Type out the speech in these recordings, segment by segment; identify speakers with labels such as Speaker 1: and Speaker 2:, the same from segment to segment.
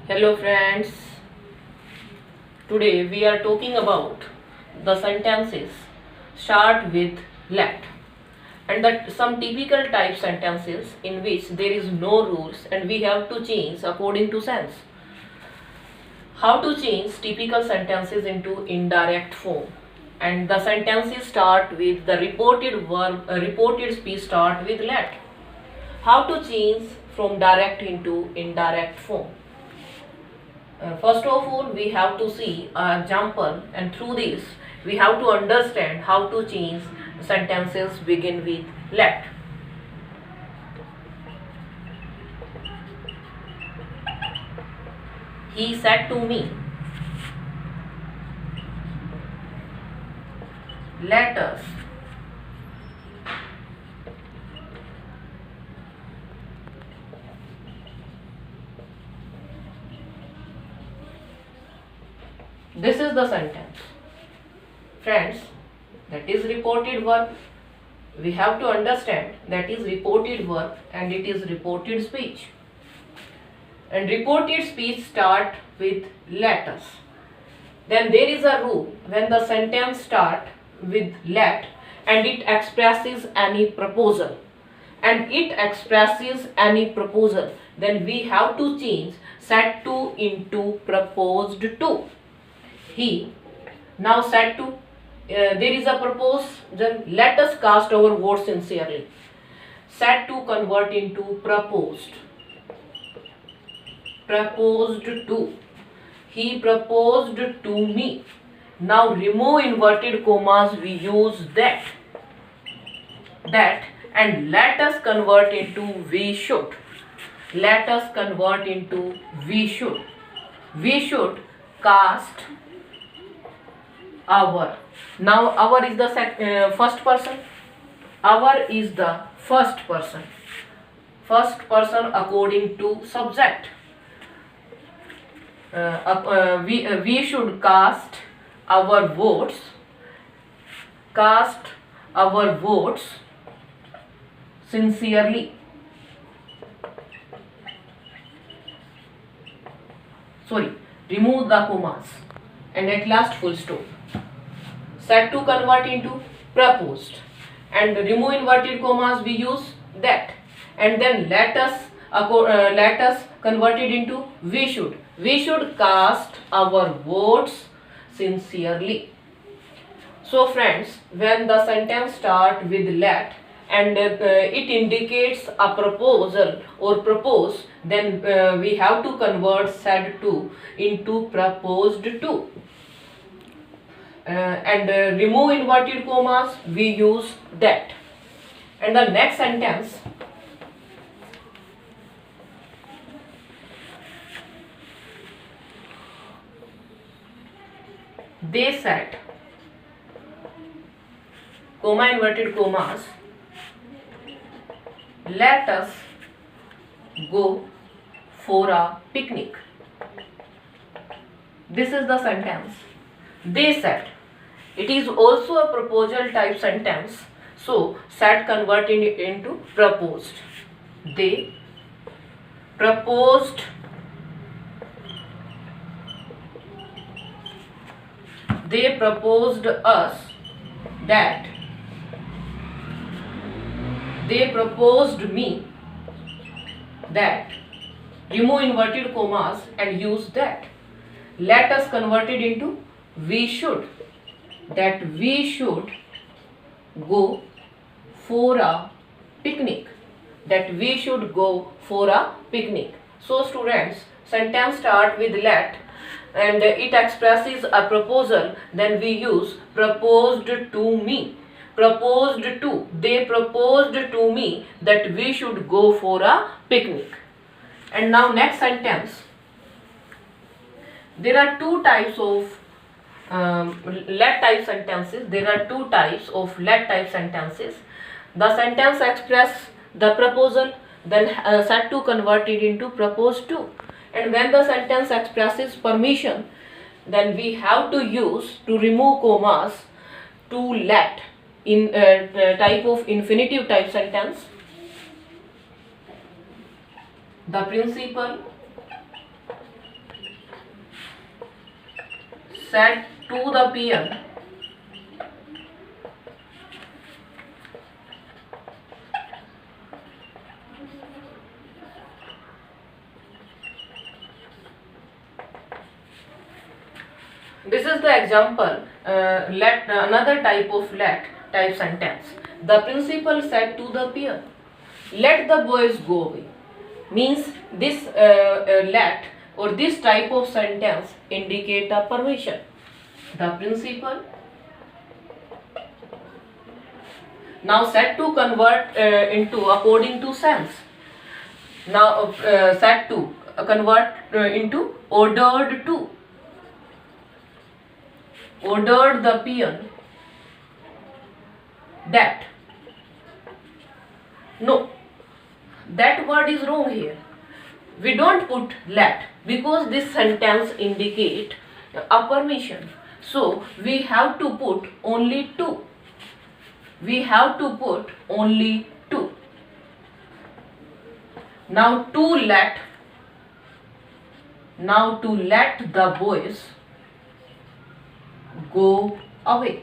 Speaker 1: Hello friends, today we are talking about the sentences start with let and that some typical type sentences in which there is no rules and we have to change according to sense. How to change typical sentences into indirect form, and the sentences start with the reported verb, reported speech start with let. How to change from direct into indirect form. First of all, we have to see an example, and through this, we have to understand how to change sentences begin with let. He said to me, let us this is the sentence. Friends, that is reported verb. We have to understand that is reported verb and it is reported speech. And reported speech start with let us. Then there is a rule when the sentence start with let and it expresses any proposal. Then we have to change said to into proposed to. He now said to, there is a propose, then let us cast our vote sincerely. Said to convert into proposed. Proposed to. He proposed to me. Now remove inverted commas, we use that. That and let us convert into we should. Let us convert into we should. We should cast our. Now our is the first person. Our is the first person. First person according to subject. We should cast our votes. Cast our votes sincerely. Remove the commas and at last full stop. Said to convert into proposed and remove inverted commas, we use that, and then let us converted into we should cast our votes sincerely. So friends, when the sentence start with let and it indicates a proposal or propose, then we have to convert said to into proposed to. And remove inverted commas, we use that. And the next sentence, they said, comma inverted commas, let us go for a picnic. This is the sentence. They said. It is also a proposal type sentence. So said converted into proposed. They proposed us that. They proposed me that. Remove inverted commas and use that. Let us converted into we should. That we should go for a picnic. That we should go for a picnic. So students, sentence start with let and it expresses a proposal, then we use proposed to me. Proposed to. They proposed to me that we should go for a picnic. And now next sentence. There are two types of let type sentences. There are two types of let type sentences. The sentence express the proposal, then said to converted into proposed to. And when the sentence expresses permission, then we have to use to remove commas to let in type of infinitive type sentence. The principal said to the peon, this is the example. Let another type of let type sentence. The principal said to the peon, let the boys go away. Means this let or this type of sentence indicate a permission. The principal. Now set to convert into according to sense. Now set to convert into ordered to. Ordered the peon that. No, that word is wrong here. We don't put let because this sentence indicate a permission. So we have to put only to. We have to put only to. Now to let the boys go away.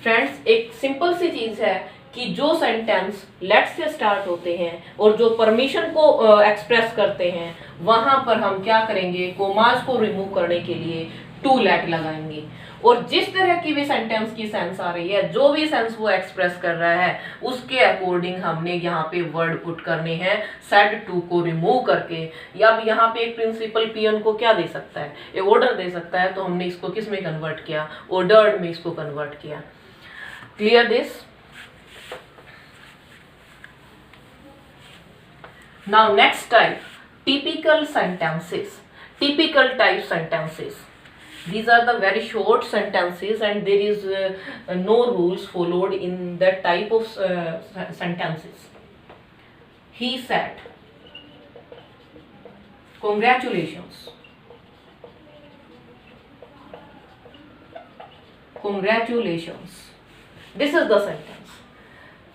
Speaker 1: Friends, एक simple सी चीज है कि जो sentence late से start होते हैं और जो परमिशन को एक्सप्रेस करते हैं वहां पर हम क्या करेंगे, कोमास को रिमूव करने के लिए टू लेट लगाएंगे। और जिस तरह की भी सेंटेंस की सेंस आ रही है, जो भी सेंस वो एक्सप्रेस कर रहा है, उसके अकॉर्डिंग हमने यहाँ पे वर्ड पुट करने हैं सेड टू को रिमूव करके। या अब यहाँ पे एक प्रिंसिपल पियन को क्या दे सकता है, एक ऑर्डर दे सकता है, तो हमने इसको किस में कन्वर्ट किया, ऑर्डर्ड में इसको कन्वर्ट किया। Clear this? Now next type, typical sentences. Typical type sentences. These are the very short sentences and there is no rules followed in that type of sentences. He said, congratulations. Congratulations. This is the sentence.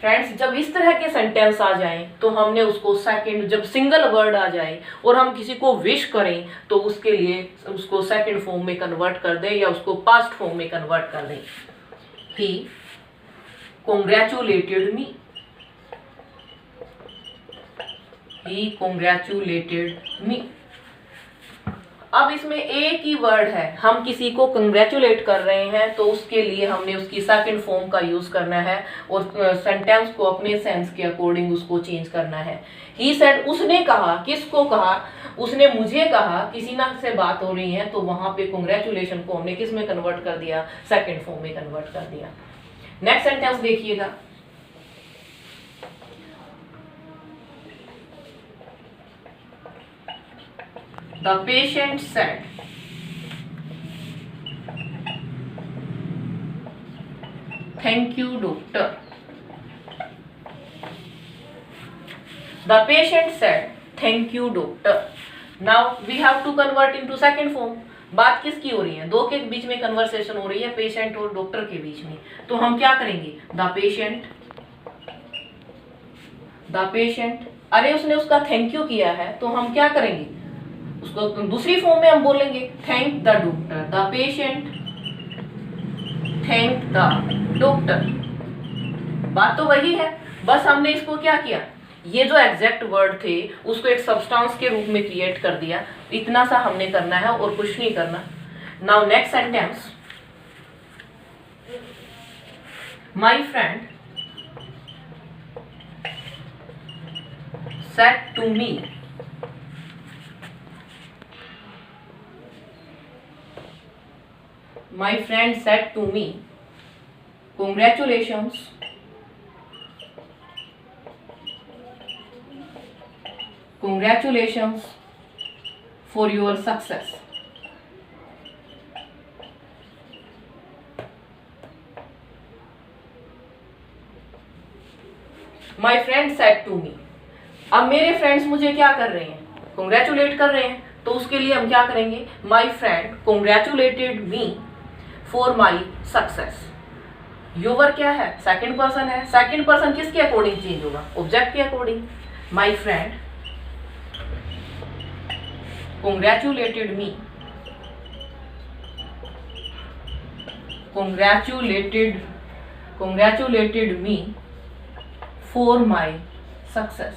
Speaker 1: Friends, जब इस तरह के sentence आ जाएं तो हमने उसको second, जब single word आ जाए और हम किसी को विश करें तो उसके लिए उसको सेकंड फॉर्म में कन्वर्ट कर दें या उसको पास्ट फॉर्म में कन्वर्ट कर दें। ही कॉन्ग्रेचुलेटेड मी। ही कॉन्ग्रेचुलेटेड मी। अब इसमें एक ही वर्ड है, हम किसी को कंग्रेचुलेट कर रहे हैं तो उसके लिए हमने उसकी सेकंड फॉर्म का यूज करना है और सेंटेंस को अपने सेंस के अकॉर्डिंग उसको चेंज करना है। ही सेड, उसने कहा, किसको कहा, उसने मुझे कहा, किसी ना से बात हो रही है, तो वहां पे कंग्रेचुलेशन को हमने किस में कन्वर्ट कर दिया, सेकंड फॉर्म में कन्वर्ट कर दिया। नेक्स्ट सेंटेंस देखिएगा। The patient said, thank you, doctor. The patient said, thank you, doctor. Now we have to convert into second form. बात किसकी हो रही है, दो के बीच में कन्वर्सेशन हो रही है, पेशेंट और डॉक्टर के बीच में। तो हम क्या करेंगे, द पेशेंट, अरे उसने उसका थैंक यू किया है तो हम क्या करेंगे, उसको दूसरी फॉर्म में हम बोलेंगे thank the doctor. The patient thank the doctor. बात तो वही है, बस हमने इसको क्या किया, ये जो एग्जैक्ट वर्ड थे उसको एक सब्सटेंस के रूप में क्रिएट कर दिया। इतना सा हमने करना है और कुछ नहीं करना। Now next sentence, my friend said to me, my friend said to me, congratulations. Congratulations for your success. My friend said to me. अब मेरे फ्रेंड्स मुझे क्या कर रहे हैं, कॉन्ग्रेचुलेट कर रहे हैं, तो उसके लिए हम क्या करेंगे, my friend congratulated me for my success. Your क्या है, सेकंड पर्सन है। सेकंड पर्सन किसके अकॉर्डिंग चेंज होगा, ऑब्जेक्ट के according. My friend congratulated me congratulated me for my success.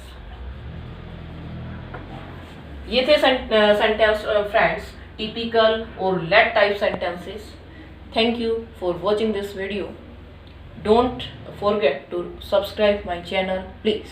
Speaker 1: ये थे सेंटेंस फ्रेंड्स, टिपिकल और late type sentences. Thank you for watching this video. Don't forget to subscribe my channel, please.